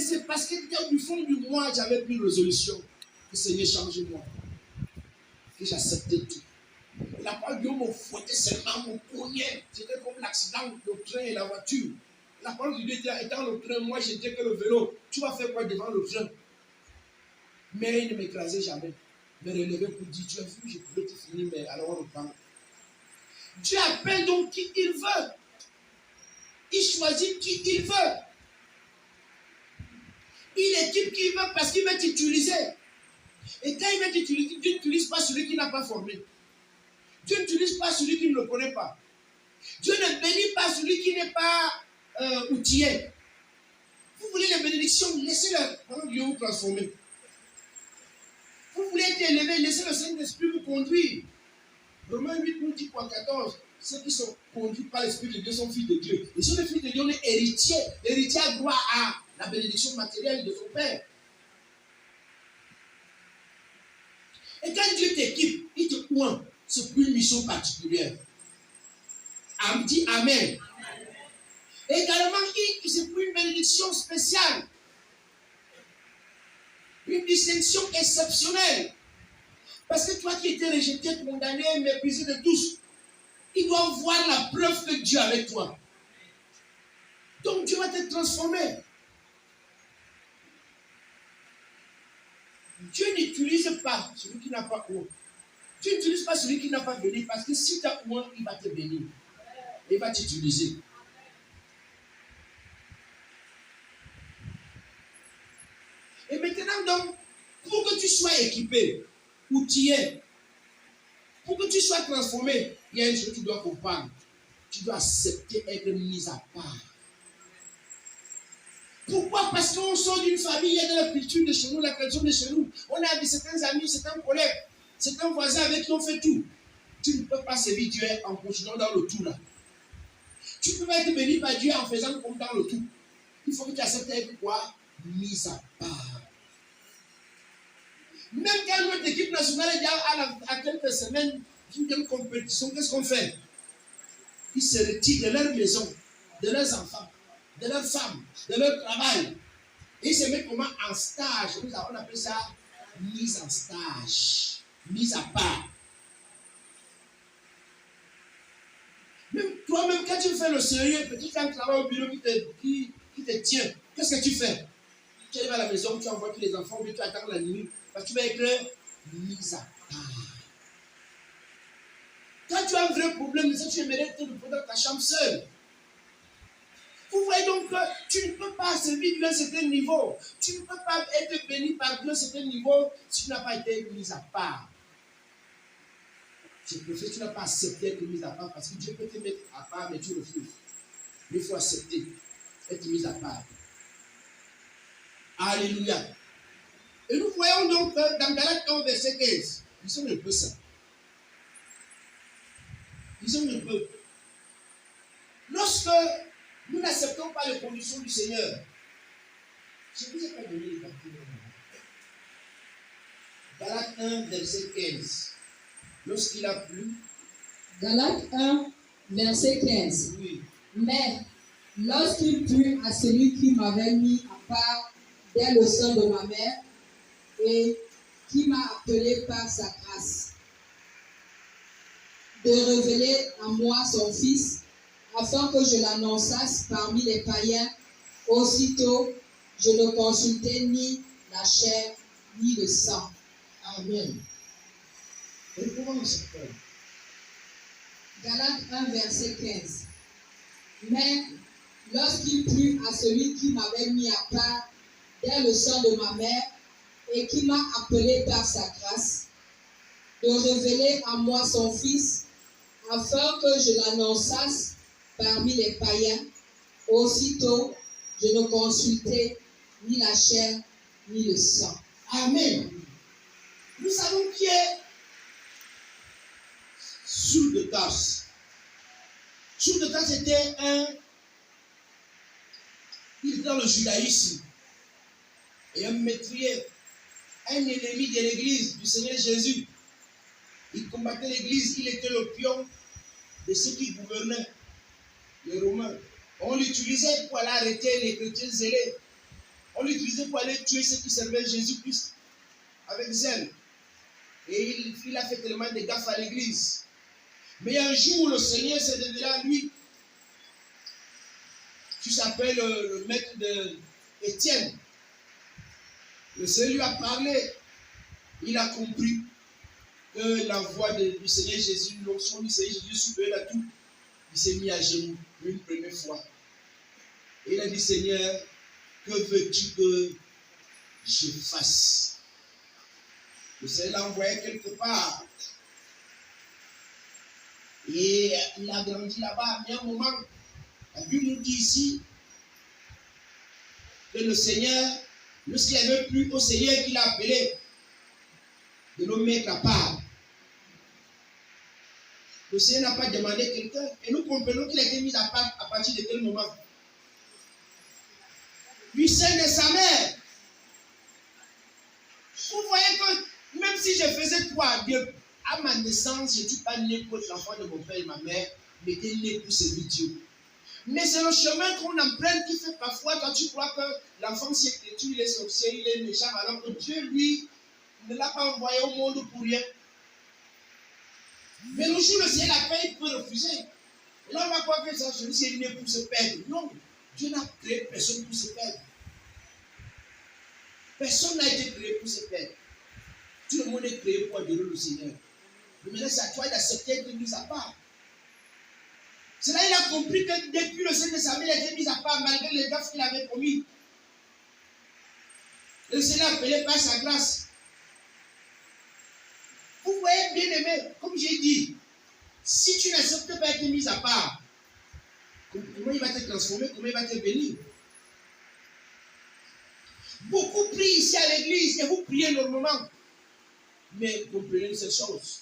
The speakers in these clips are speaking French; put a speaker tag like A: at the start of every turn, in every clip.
A: c'est parce que du fond du moi, j'avais pris une résolution. Que Seigneur, change-moi. Que j'acceptais tout. La parole de Dieu me fouettait seulement, me cognait. C'était comme l'accident, le train et la voiture. La parole de Dieu était dans le train, moi j'étais que le vélo. Tu vas faire quoi devant le train? Mais il ne m'écrasait jamais. Me relevait pour dire, tu as vu, je pouvais te finir, mais alors on reprend. Dieu appelle donc qui il veut. Il choisit qui il veut. Il équipe qui il veut parce qu'il veut t'utiliser. Et quand il veut t'utiliser, Dieu n'utilise pas celui qui n'a pas formé. Dieu n'utilise pas celui qui ne le connaît pas. Dieu ne bénit pas celui qui n'est pas outillé. Vous voulez les bénédictions, laissez-le. Dieu vous transformer. Vous voulez être élevé, laissez le Saint-Esprit vous conduire. Romains 8 nous dit, 14, ceux qui sont conduits par l'Esprit de Dieu sont fils de Dieu. Et si le fils de Dieu, on est héritier. L'héritier a droit à la bénédiction matérielle de son Père. Et quand Dieu t'équipe, il te oint. C'est pour une mission particulière. Dit Amen. Et également, c'est pour une bénédiction spéciale. Une distinction exceptionnelle. Parce que toi qui étais rejeté, condamné, méprisé de tous, ils doivent voir la preuve que Dieu est avec toi. Donc Dieu va te transformer. Dieu n'utilise pas celui qui n'a pas honte. Dieu n'utilise pas celui qui n'a pas béni, parce que si tu as honte, il va te bénir. Il va t'utiliser. Et maintenant donc, pour que tu sois équipé, outillé, pour que tu sois transformé, il y a une chose que tu dois comprendre. Tu dois accepter être mis à part. Pourquoi? Parce qu'on sort d'une famille, il y a de la culture de chez nous, la tradition de chez nous. On a certains amis, certains collègues, certains voisins avec qui on fait tout. Tu ne peux pas servir Dieu en continuant dans le tout là. Tu ne peux pas être béni par Dieu en faisant comme dans le tout. Il faut que tu acceptes être quoi? Mis à part. Même quand notre équipe nationale est à quelques semaines d'une compétition, qu'est-ce qu'on fait? Ils se retirent de leur maison, de leurs enfants, de leurs femmes, de leur travail. Et ils se mettent comment? En stage. On appelle ça mise en stage, mise à part. Même toi-même, quand tu fais le sérieux, petit un travail au bureau qui te tient, qu'est-ce que tu fais? Tu arrives à la maison, tu envoies tous les enfants, puis tu attends la nuit, parce que tu vas être mise à part. Quand tu as un vrai problème, tu aimerais te retrouver dans ta chambre seule. Vous voyez donc que tu ne peux pas servir Dieu à un certain niveau. Tu ne peux pas être béni par Dieu à un certain niveau si tu n'as pas été mis à part. Je préfère que tu n'as pas accepté d'être mis à part parce que Dieu peut te mettre à part, mais tu refuses. Il faut accepter être mis à part. Alléluia. Et nous voyons donc dans Galates 1, verset 15. Lisons un peu ça. Lisons un peu. Lorsque nous n'acceptons pas les conditions du Seigneur, je ne vous ai pas donné les papiers. Galates 1, verset 15. Lorsqu'il a plu.
B: Galates 1, verset 15.
A: Oui.
B: Mais lorsqu'il plut à celui qui m'avait mis à part dès le sein de ma mère et qui m'a appelé par sa grâce, de révéler à moi son Fils, afin que je l'annonçasse parmi les païens, aussitôt je ne consultai ni la chair ni le sang.
A: Amen. Et comment on s'appelle?
B: Galates 1, verset 15. Mais lorsqu'il plut à celui qui m'avait mis à part dès le sein de ma mère et qui m'a appelé par sa grâce, de révéler à moi son Fils, afin que je l'annonçasse parmi les païens, aussitôt je ne consultai ni la chair ni le sang.
A: Amen. Nous savons qui est Saul de Tarse. Saul de Tarse était il était dans le judaïsme et un métrier, un ennemi de l'église du Seigneur Jésus. Il combattait l'église, il était le pion de ceux qui gouvernaient, les Romains. On l'utilisait pour aller arrêter les chrétiens zélés. On l'ont utilisé pour aller tuer ceux qui servaient Jésus-Christ avec zèle. Et il a fait tellement de gaffes à l'église. Mais un jour, le Seigneur s'est révélé à lui. Tu s'appelles le maître d'Étienne. Le Seigneur lui a parlé. Il a compris que la voix du Seigneur Jésus, l'onction du Seigneur Jésus soulevait la tout. Il s'est mis à genoux une première fois. Et il a dit, Seigneur, que veux-tu que je fasse? Le Seigneur l'a envoyé quelque part. Et il a grandi là-bas. Mais à un moment, la Bible nous dit ici que le Seigneur, lorsqu'il avait plu au Seigneur qu'il a appelé, de le mettre à part. Le Seigneur n'a pas demandé quelqu'un. Et nous comprenons qu'il a été mis à part à partir de quel moment? Du sein de sa mère. Vous voyez que même si je faisais quoi à Dieu, à ma naissance, je ne suis pas né pour être l'enfant de mon père et ma mère, mais j'étais né pour servir Dieu. Mais c'est le chemin qu'on emprunte qui fait parfois quand tu crois que l'enfant s'est têtu, il est sorcier, il est méchant, alors que Dieu, lui, ne l'a pas envoyé au monde pour rien. Mais le jour où le Seigneur l'appelle, il peut refuser. Et là, on va croire que ça, celui-ci est né pour se perdre. Non, Dieu n'a créé personne pour se perdre. Personne n'a été créé pour se perdre. Tout le monde est créé pour adorer le Seigneur. Mais maintenant, c'est à toi d'accepter d'être mis à part. C'est là qu'il a compris que depuis le sein de sa mère, il a été mis à part malgré les gaffes qu'il avait commis. Le Seigneur appelé par sa grâce. Vous voyez, bien aimé, comme j'ai dit, si tu n'acceptes pas être mis à part, comment il va te transformer, comment il va te bénir? Beaucoup prient ici à l'église et vous priez normalement. Mais comprenez cette chose.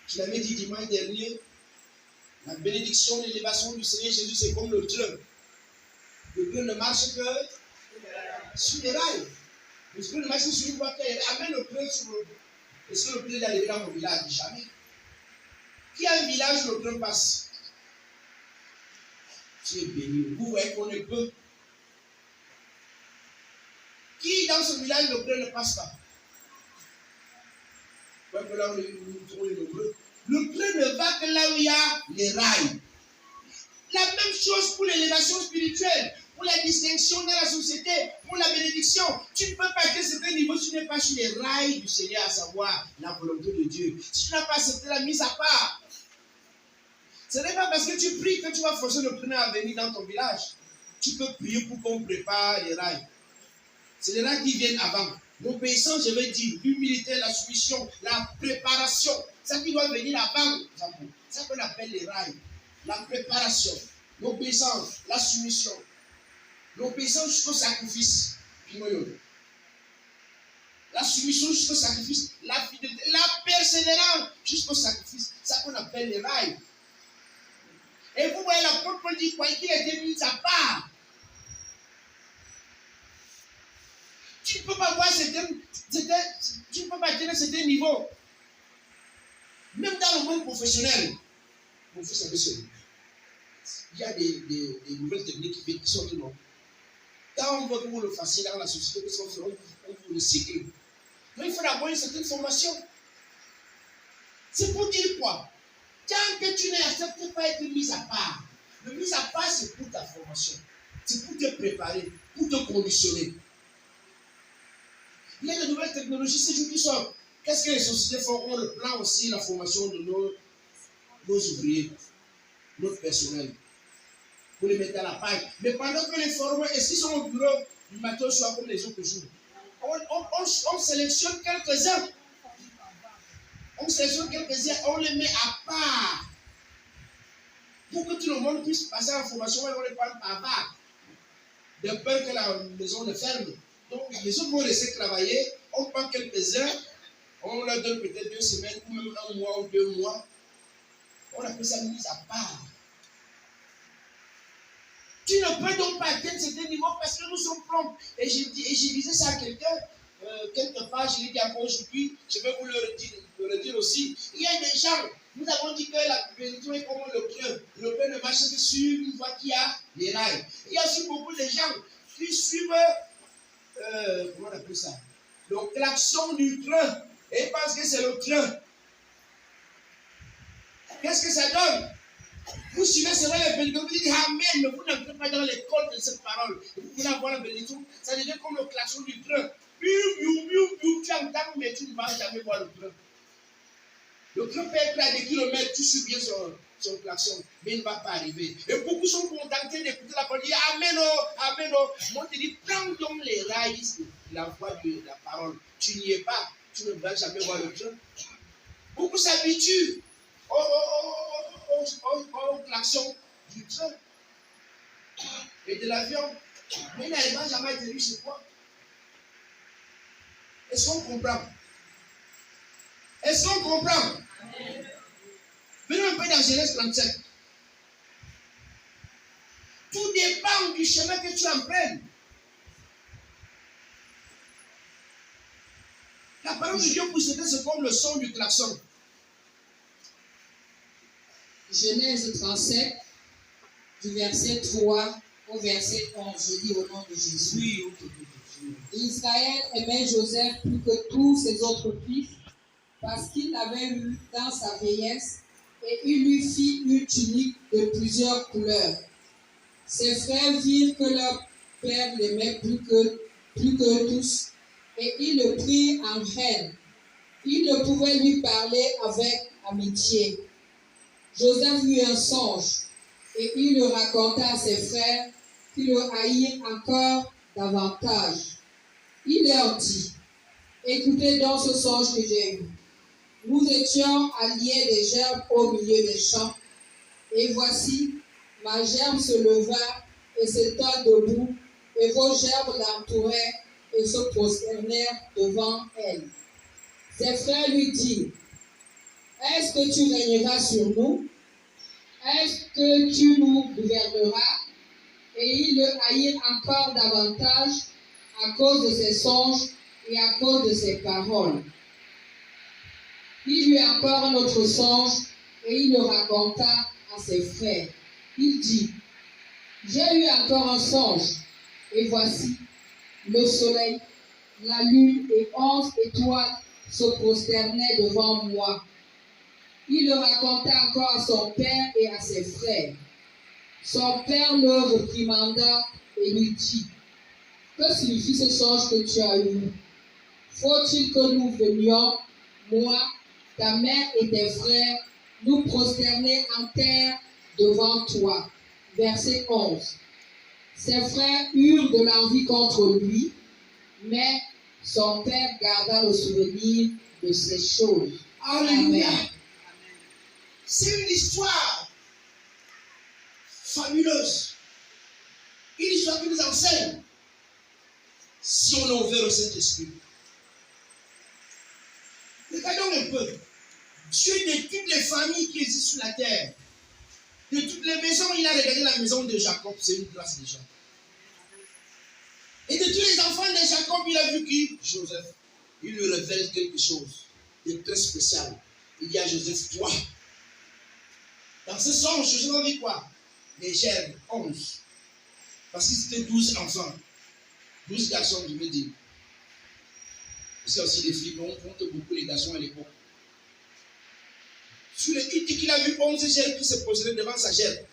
A: Je l'avais dit dimanche dernier, la bénédiction, l'élévation du Seigneur Jésus, c'est comme le train. Le train ne marche que sur les rails. Le train ne marche que sur une voie. Amène le train sur le. Est-ce que le train est arrivé dans mon village? Jamais. Qui a un village, le train passe? Tu es béni. Vous voyez qu'on est peu. Qui dans ce village, le train ne passe pas? Là où nous trouvons les nombreux. Le train ne va que là où il y a les rails. La même chose pour l'élévation spirituelle, pour la distinction dans la société, pour la bénédiction. Tu ne peux pas atteindre certain niveau si tu n'es pas sur les rails du Seigneur, à savoir la volonté de Dieu. Si tu n'as pas accepté la mise à part, ce n'est pas parce que tu pries que tu vas forcer le train à venir dans ton village. Tu peux prier pour qu'on prépare les rails. C'est les rails qui viennent avant. L'obéissance, je veux dire, l'humilité, la soumission, la préparation, ça qui doit venir avant. C'est ça qu'on appelle les rails. La préparation, l'obéissance, la soumission. L'obéissance jusqu'au sacrifice. La soumission jusqu'au sacrifice. La fidélité, la persévérance jusqu'au sacrifice. C'est ça qu'on appelle les rails. Et vous voyez, l'apôtre Paul dit quoi? Qu'il a été mis à part. Tu ne peux pas voir tu ne peux pas atteindre certains niveaux. Même dans le monde professionnel. Mon fils avait celui. Il y a des nouvelles techniques qui sont tout le monde. Quand on veut que vous le fassiez dans la société, on vous recycle. Mais il faut d'abord une certaine formation. C'est pour dire quoi? Tant que tu n'acceptes pas être mis à part, le mis à part, c'est pour ta formation. C'est pour te préparer, pour te conditionner. Il y a de nouvelles technologies, ces jours qui sortent. Qu'est-ce que les sociétés font? On reprend aussi la formation de nos ouvriers, notre personnel, pour les mettre à la paille. Mais pendant que les formés, est-ce qu'ils sont au bureau du matin au soir comme les autres jours? On sélectionne quelques-uns. On sélectionne quelques-uns, on les met à part. Pour que tout le monde puisse passer en formation, on les prend par vague. De peur que la maison ne ferme. Donc, les autres vont laisser travailler. On prend quelques-uns. On leur donne peut-être 2 semaines, ou même 1 mois ou 2 mois. On appelle ça mise à part. Tu ne peux donc pas atteindre certains niveaux parce que nous sommes prompts. Et je disais ça à quelqu'un. quelque part, je l'ai dit encore aujourd'hui, je vais vous le redire aussi. Il y a des gens, nous avons dit que la bénédiction est comme le pneu. Le pneu ne marche que sur une voie qui a des rails. Il y a aussi beaucoup de gens qui suivent, comment on appelle ça, le klaxon du train et pensent que c'est le train. Qu'est-ce que ça donne? Vous suivez seulement les bénédictions, vous dites Amen, mais vous n'entrez pas dans l'école de cette parole. Vous voulez avoir la bénédiction, ça devient comme le klaxon du train. Tu entends, mais tu ne vas jamais voir le train. Le train peut être à des kilomètres, tu suis bien son klaxon, mais il ne va pas arriver. Et beaucoup sont contentés d'écouter la parole, dire Amen, oh, Amen, oh. Moi, je te dis, prends donc les rails de la voix de la parole. Tu n'y es pas, tu ne vas jamais voir le train. Beaucoup s'habituent au klaxon du train et de l'avion, mais il n'arrive jamais à atterrir chez toi. Est-ce qu'on comprend? Est-ce qu'on comprend? Venons un peu dans Genèse 37. Tout dépend du chemin que tu empruntes. La parole de Dieu pour certains, c'est comme le son du klaxon.
B: Genèse 37, du verset 3 au verset 11, je dis au nom de Jésus.
A: Oui,
B: Israël aimait Joseph plus que tous ses autres fils, parce qu'il l'avait eu dans sa vieillesse, et il lui fit une tunique de plusieurs couleurs. Ses frères virent que leur père l'aimait plus que tous, et ils le prirent en haine. Ils ne pouvaient lui parler avec amitié. Joseph eut un songe, et il le raconta à ses frères, qui le haïrent encore davantage. Il leur dit, écoutez donc ce songe que j'ai eu. Nous étions alliés des gerbes au milieu des champs, et voici, ma gerbe se leva et se tint debout, et vos gerbes l'entouraient et se prosternèrent devant elle. Ses frères lui dirent, est-ce que tu régneras sur nous? Est-ce que tu nous gouverneras? Et ils le haïrent encore davantage à cause de ses songes et à cause de ses paroles. Il eut encore un autre songe et il le raconta à ses frères. Il dit, j'ai eu encore un songe, et voici, le soleil, la lune et 11 étoiles se prosternaient devant moi. Il le raconta encore à son père et à ses frères. Son père le réprimanda et lui dit, que signifie ce songe que tu as eu? Faut-il que nous venions, moi, ta mère et tes frères, nous prosterner en terre devant toi? Verset 11. Ses frères eurent de l'envie contre lui, mais son père garda le souvenir de ces choses.
A: Alléluia.
B: Amen.
A: C'est une histoire fabuleuse. Une histoire qui nous enseigne si on est ouvert au Saint-Esprit. Regardons un peu. Dieu de toutes les familles qui existent sur la terre, de toutes les maisons, il a regardé la maison de Jacob, c'est une classe déjà. Et de tous les enfants de Jacob, il a vu qui? Joseph. Il lui révèle quelque chose de très spécial. Il dit à Joseph, toi, dans ce songe, Joseph a vu quoi? Les gerbes, 11. Parce que c'était 12 enfants. 12 garçons, je veux dire. C'est aussi des filles, mais on compte beaucoup les garçons à l'époque. Il dit qu'il a vu 11 gerbes qui se posaient devant sa gerbe.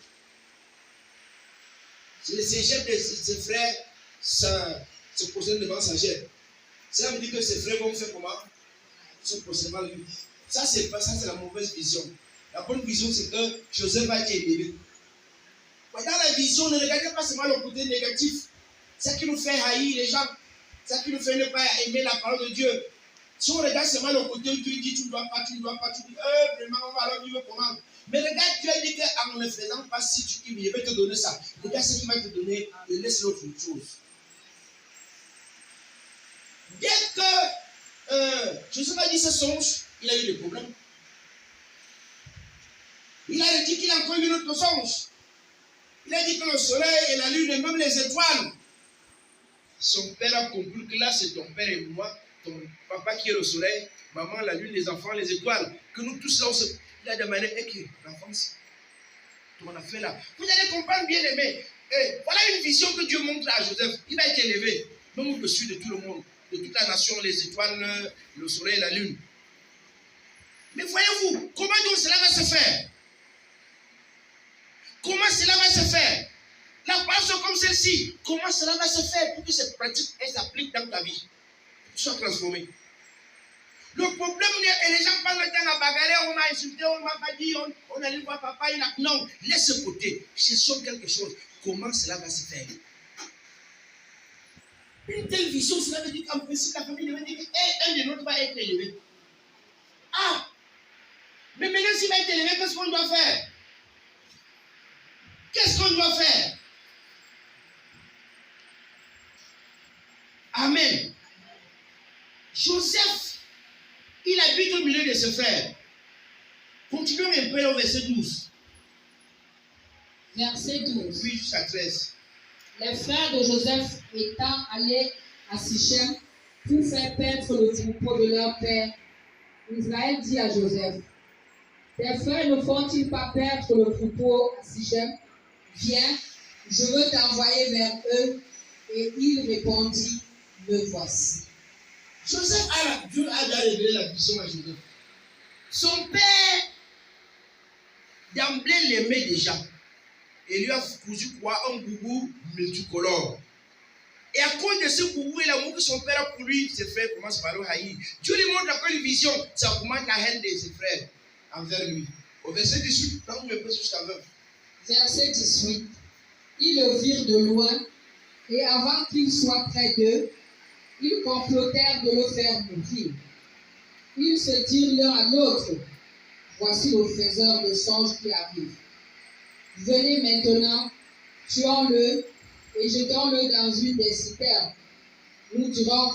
A: Ces gerbes de ses frères se posaient devant sa gerbe. Cela veut dire que ses frères vont faire comment? Se poser devant lui. Ça, c'est la mauvaise vision. La bonne vision, c'est que Joseph va être élevé. Dans la vision, ne regardez pas seulement le côté négatif. Ça qui nous fait haïr les gens. Ça qui nous fait ne pas aimer la parole de Dieu. Si on regarde seulement le côté où Dieu dit tu ne dois pas, tu dis vraiment on va alors vivre comment? Mais regarde, Dieu dit qu'en ne faisant pas si tu dis, je vais te donner ça. Regarde ce qu'il va te donner, et laisse l'autre chose. Dès que Joseph a dit ce songe, il a eu des problèmes. Il a dit qu'il a encore eu une autre songe. Il a dit que le soleil et la lune et même les étoiles. Son père a compris que là c'est ton père et moi. ton papa qui est le soleil, maman, la lune, les enfants, les étoiles, que nous tous là, il a demandé, l'enfance, on a fait là. Vous allez comprendre, bien aimé. Voilà une vision que Dieu montre à Joseph. Il a été élevé, même au-dessus de tout le monde, de toute la nation, les étoiles, le soleil, la lune. Mais voyez-vous, comment donc cela va se faire? Comment cela va se faire? La parole comme celle-ci, comment cela va se faire pour que cette pratique s'applique dans ta vie? Pour que tu sois transformé. Le problème, et les gens parlent le temps à bagarrer, on m'a insulté, on m'a pas dit, on allait voir papa, il a... Non, laisse ce côté, cherchons quelque chose. Comment cela va se faire? Une telle vision, cela veut dire qu'en principe, la famille devait dire qu'un de nôtres va être élevé. Ah! Mais maintenant, s'il va être élevé, qu'est-ce qu'on doit faire? Qu'est-ce qu'on doit faire? Amen. Joseph, il habite au milieu de ses frères. Continuons un peu au verset 12.
B: Verset 12.
A: Oui, jusqu'à 13.
B: Les frères de Joseph étant allés à Sichem pour faire paître le troupeau de leur père, Israël dit à Joseph, tes frères ne font-ils pas paître le troupeau à Sichem? Viens, je veux t'envoyer vers eux. Et il répondit, me voici.
A: Joseph Dieu a déjà révélé la vision à Joseph. Son père, d'emblée, l'aimait déjà. Et lui a cousu quoi? Un gougou multicolore. Et à cause de ce gougou et l'amour que son père a pour lui, ses frères commencent par le haïr. Dieu lui montre après une vision, ça augmente la haine de ses frères envers lui. Au verset 18, quand vous me prêtez jusqu'à 20.
B: Verset 18. Ils le virent de loin, et avant qu'il soit près d'eux, ils complotèrent de le faire mourir. Ils se dirent l'un à l'autre, voici le faiseur de songes qui arrive. Venez maintenant, tuons-le et jetons-le dans une des citernes. Nous dirons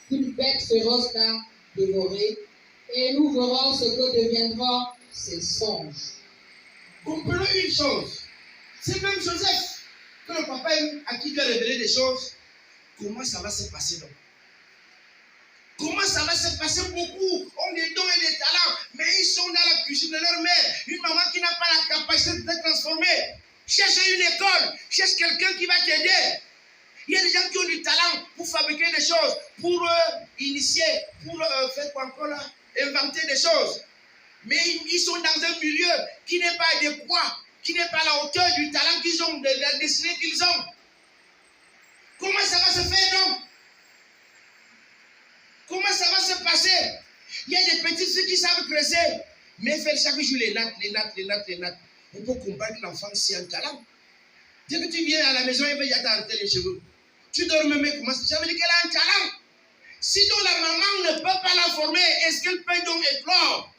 B: qu'une bête féroce l'a dévoré, et nous verrons ce que deviendront ses songes.
A: Comprenons une chose, c'est même Joseph, que le papa à qui Dieu a révélé des choses. Comment ça va se passer donc? Comment ça va se passer? Beaucoup ont des dons et des talents, mais ils sont dans la cuisine de leur mère. Une maman qui n'a pas la capacité de se transformer. Cherche une école, cherche quelqu'un qui va t'aider. Il y a des gens qui ont du talent pour fabriquer des choses, pour initier, pour faire quoi encore là? Inventer des choses. Mais ils sont dans un milieu qui n'est pas adéquat, qui n'est pas à la hauteur du talent qu'ils ont, de la destinée qu'ils ont. Comment ça va se faire donc? Comment ça va se passer? Il y a des petites filles qui savent creuser, mais faire chaque jour les nattes. On peut comprendre que l'enfant c'est un talent. Dès que tu viens à la maison, il va y t'arrêter les cheveux. Tu dors même, comment ça veut dire qu'elle a un talent? Si donc la maman ne peut pas la former, est-ce qu'elle peut donc éclore?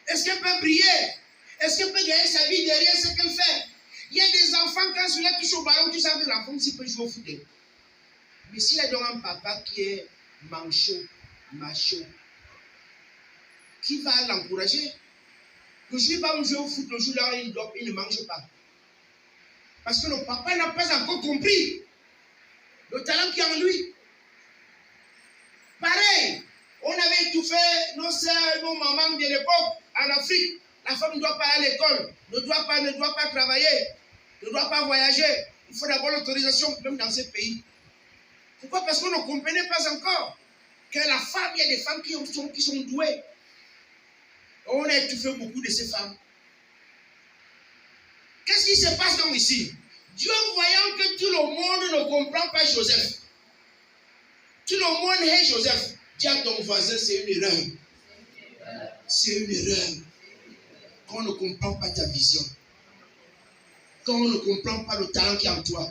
A: Est-ce qu'elle peut briller? Est-ce qu'elle peut gagner sa vie derrière ce qu'elle fait? Il y a des enfants, quand celui-là touche au ballon, tu sais que l'enfant s'il peut jouer au foot. Mais s'il a donc un papa qui est macho, qui va l'encourager? Le jour où il va jouer au foot, le jour-là, il ne mange pas. Parce que le papa n'a pas encore compris le talent qu'il y a en lui. Pareil, on avait étouffé nos soeurs, nos mamans de l'époque en Afrique. La femme ne doit pas aller à l'école, ne doit pas travailler, ne doit pas voyager. Il faut d'abord l'autorisation, même dans ces pays. Pourquoi? Parce qu'on ne comprenait pas encore que la femme, il y a des femmes qui sont douées. On a étouffé beaucoup de ces femmes. Qu'est-ce qui se passe donc ici? Dieu, voyant que tout le monde ne comprend pas Joseph, tout le monde hait Joseph, dis à ton voisin, c'est une erreur. C'est une erreur. Quand on ne comprend pas ta vision, quand on ne comprend pas le talent qui est en toi,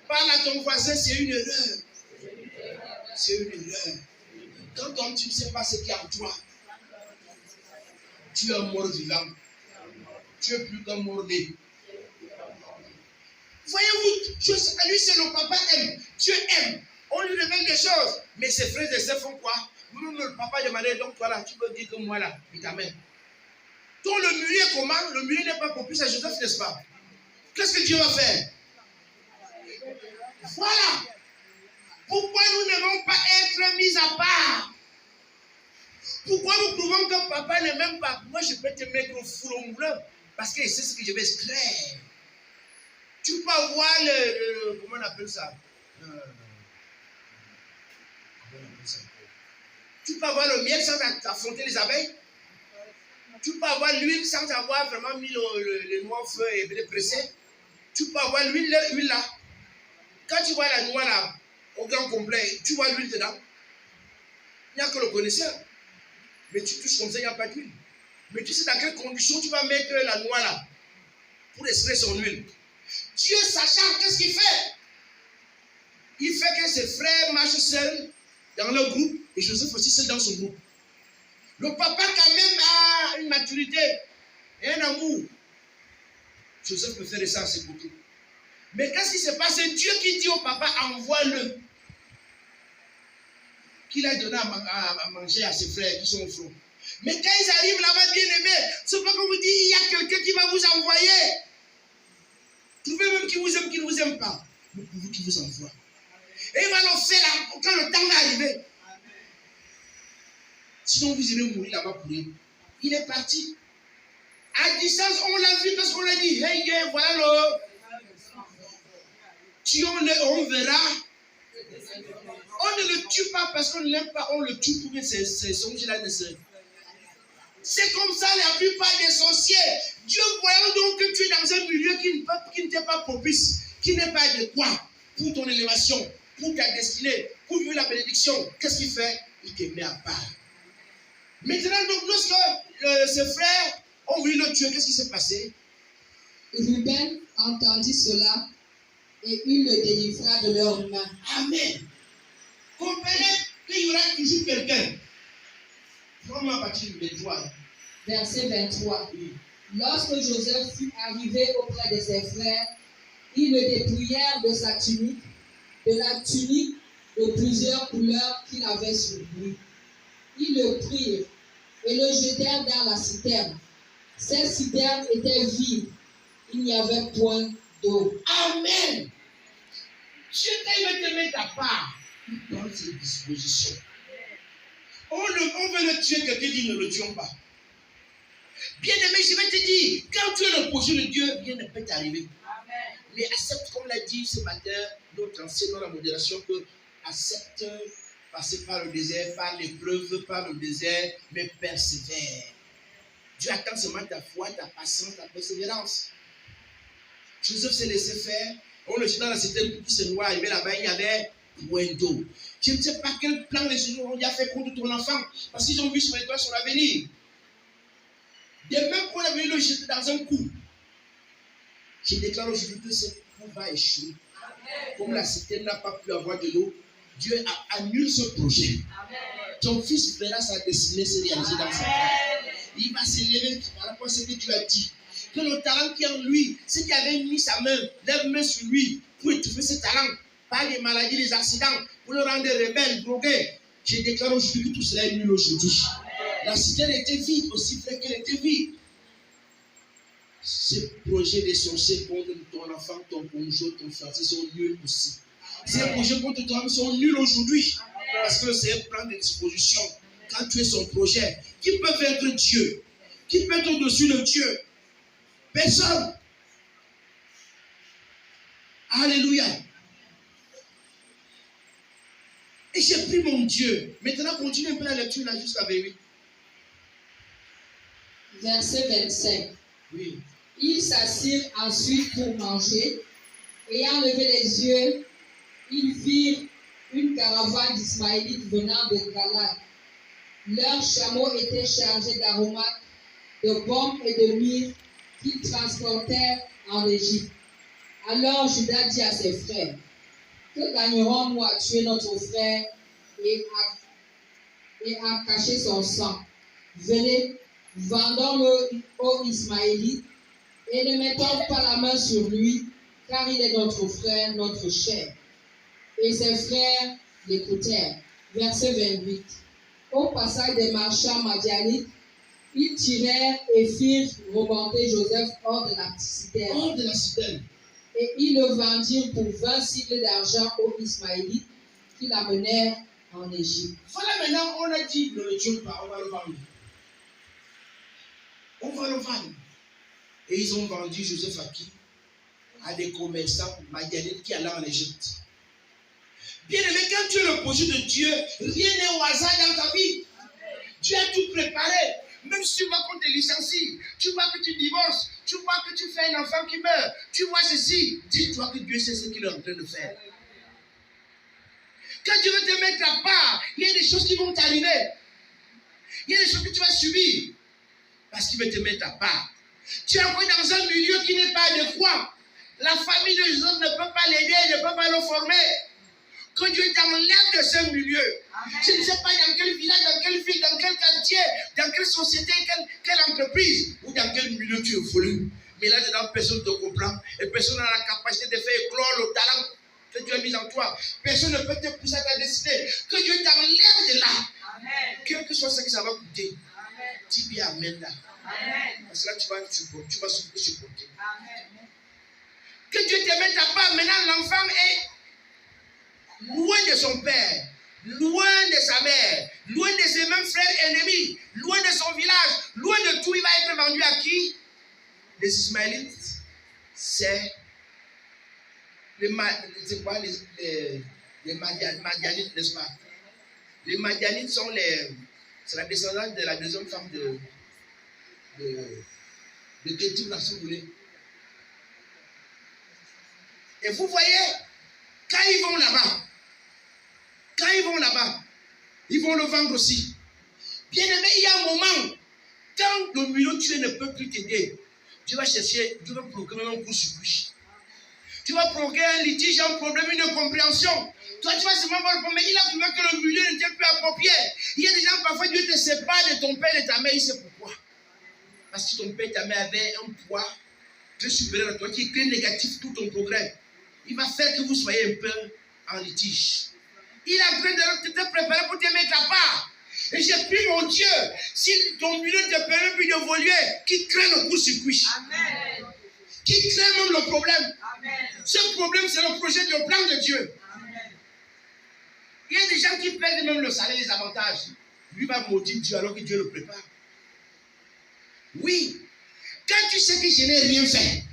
A: parle à ton voisin, c'est une erreur. C'est une erreur. Quand tu ne sais pas ce qui est en toi, tu es un mort vivant. Tu es plus qu'un mort-né. Voyez-vous, lui, c'est le papa aime. Dieu aime. On lui révèle des choses. Mais ses frères et sœurs font quoi? Le papa demandait, donc toi là, tu peux dire que moi là, il t'amène. Donc le milieu est comment? Le milieu n'est pas propice à Joseph, n'est-ce pas? Qu'est-ce que Dieu va faire? Voilà. Pourquoi nous ne devons pas être mis papa ne m'aime pas, moi je peux te mettre au four au moulin parce que c'est ce que je vais extraire. Tu peux avoir comment on appelle ça? Tu peux avoir le miel sans affronter les abeilles. Tu peux avoir l'huile sans avoir vraiment mis le noix au feu et le pressé. Tu peux avoir l'huile là. Quand tu vois la noix là, au grand complet, tu vois l'huile dedans. Il n'y a que le connaisseur. Mais tu touches comme ça, il n'y a pas d'huile. Mais tu sais dans quelles conditions tu vas mettre la noix là pour extraire son huile. Dieu, sachant, qu'est-ce qu'il fait? Il fait que ses frères marchent seuls dans leur groupe et Joseph aussi seul dans son groupe. Le papa quand même a une maturité et un amour. Joseph peut faire ça à ses côtés. Mais qu'est-ce qui se passe? C'est Dieu qui dit au papa, envoie-le. Qu'il a donné à manger à ses frères qui sont au front. Mais quand ils arrivent là-bas, bien aimés, c'est pas qu'on vous dit, il y a quelqu'un qui va vous envoyer. Trouvez même qui vous aime, qui ne vous aime pas. Mais pour vous qui vous envoie. Et il va leur faire là, quand le temps va arriver. Sinon, vous irez mourir là-bas pour lui. Il est parti. À distance, on l'a vu parce qu'on l'a dit. Hey, yeah, voilà le. Tuons-le, on verra. On ne le tue pas parce qu'on ne l'aime pas, on le tue pour que ces songes-là ne se. C'est comme ça la plupart des sorciers. Dieu, voyant donc que tu es dans un milieu qui ne t'est pas propice, qui n'est pas adéquat pour ton élévation, pour ta destinée, pour vivre la bénédiction, qu'est-ce qu'il fait? Il te met à part. Maintenant, donc, lorsque ses frères ont voulu le tuer, qu'est-ce qui s'est passé?
B: Ruben entendit cela et il le délivra de leurs mains.
A: Amen. Comprenez qu'il y aura toujours quelqu'un. Vraiment à partir du 23.
B: Verset 23.
A: Oui.
B: Lorsque Joseph fut arrivé auprès de ses frères, ils le dépouillèrent de sa tunique, de la tunique de plusieurs couleurs qu'il avait sur lui. Ils le prirent et le jetèrent dans la citerne. Cette citerne était vide. Il n'y avait point d'eau.
A: Amen. Dieu, quand il veut te mettre à part, il prend ses dispositions. On veut le tuer, quelqu'un dit ne le tuons pas. Bien aimé, je vais te dire, quand tu es le projet de Dieu, rien ne peut t'arriver. Amen. Mais accepte, comme l'a dit ce matin, notre ancien dans la modération, que accepte passer par le désert, par l'épreuve, par le désert, mais persévère. Dieu attend seulement ta foi, ta patience, ta persévérance. Joseph s'est laissé faire. On le jette dans la cité pour qu'il se noie. Il avait là-bas, il y avait point d'eau. Je ne sais pas quel plan les gens ont fait contre ton enfant. Parce qu'ils ont vu sur l'étoile son avenir. De même qu'on a venu le jeter dans un coup. Je déclare aujourd'hui que ce coup va échouer. Amen. Comme la cité n'a pas pu avoir de l'eau, Dieu a annulé ce projet. Amen. Ton fils verra sa destinée se réaliser dans sa vie. Il va s'élever par rapport à ce que tu as dit. Que le talent qui est en lui, ceux qui avaient mis sa main, leurs mains sur lui, pour étouffer ce talent, par les maladies, les accidents, pour le rendre rebelle, drogué. Je déclare aujourd'hui que tout cela est nul aujourd'hui. La cité était vide, aussi vrai qu'elle était vide. Ces projets des sorciers contre ton enfant, ton conjoint, ton fiancé sont nuls aussi. Ces projets contre toi sont nuls aujourd'hui. Parce que c'est un plan de disposition. Quand tu es son projet, qui peut vaincre Dieu? Qui peut être au-dessus de Dieu? Personne. Alléluia. Et j'ai pris mon Dieu. Maintenant, continue un peu la lecture là jusqu'à 28.
B: Verset 25.
A: Oui.
B: Ils s'assirent ensuite pour manger. Ayant levé les yeux, ils virent une caravane d'Ismaélites venant de Galade. Leurs chameaux étaient chargés d'aromates, de pommes et de myrrhe qu'ils transportèrent en Égypte. Alors Judas dit à ses frères, que gagnerons-nous à tuer notre frère et à cacher son sang? Venez, vendons-le aux Ismaélites et ne mettons pas la main sur lui, car il est notre frère, notre chair. Et ses frères l'écoutèrent. Verset 28. Au passage des marchands madianites, ils tirèrent et firent remonter Joseph hors de la citerne.
A: Hors de la citerne.
B: Et ils le vendirent pour 20 cycles d'argent aux Ismaélites qui l'amenèrent en Égypte.
A: Voilà, maintenant, on a dit ne le tuons pas, on va le vendre. On va le vendre. Et ils ont vendu Joseph à qui? À des commerçants madianites qui allaient en Égypte. Bien aimé, quand tu es le projet de Dieu, rien n'est au hasard dans ta vie. Dieu a tout préparé. Même si tu vois qu'on te licencie, tu vois que tu divorces, tu vois que tu fais un enfant qui meurt, tu vois ceci, dis-toi que Dieu sait ce qu'il est en train de faire. Quand Dieu veut te mettre à part, il y a des choses qui vont t'arriver. Il y a des choses que tu vas subir. Parce qu'il veut te mettre à part. Tu es encore dans un milieu qui n'est pas adéquat. La famille de Joseph ne peut pas l'aider, ne peut pas le former. Quand Dieu t'enlève de ce milieu, je ne sais pas dans quel village, dans quelle ville, dans quel quartier, dans quelle société, quelle entreprise, ou dans quel milieu tu évolues. Mais là-dedans, personne ne te comprend. Et personne n'a la capacité de faire éclore le talent que Dieu a mis en toi. Personne ne peut te pousser à ta destinée. Que Dieu t'enlève de là. Amen. Quel que soit ce que ça va coûter. Dis bien Amen là. Amen. Parce que là, tu vas supporter. Amen. Que Dieu te mette à part. Maintenant, l'enfant est loin de son père, loin de sa mère, loin de ses mêmes frères ennemis, loin de son village, loin de tout. Il va être vendu à qui? Les Ismaélites. C'est les Madianites, n'est-ce pas? Les Madianites c'est la descendance de la deuxième femme de Kétou, là, si vous voulez. Et vous voyez, quand ils vont là-bas, ils vont le vendre aussi. Bien aimé, il y a un moment, quand le milieu tué ne peut plus t'aider, tu vas procurer un coup sur lui. Tu vas procurer un litige, un problème, une incompréhension. Toi, tu vas seulement voir le problème. Il a trouvé que le milieu n'était plus approprié. Il y a des gens, parfois, Dieu te sépare de ton père et de ta mère. Il sait pourquoi. Parce que ton père et ta mère avaient un poids très supérieur à toi qui est négatif pour ton progrès. Il va faire que vous soyez un peu en litige. Il est en train de te préparer pour te mettre à part. Et j'ai pris mon Dieu, si ton milieu ne te permet plus d'évoluer, qui crée le court-circuit. Amen. Qui crée même le problème. Amen. Ce problème, c'est le projet, le plan de Dieu. Amen. Il y a des gens qui perdent même le salaire, les avantages. Lui va maudire Dieu alors que Dieu le prépare. Oui. Quand tu sais que je n'ai rien fait,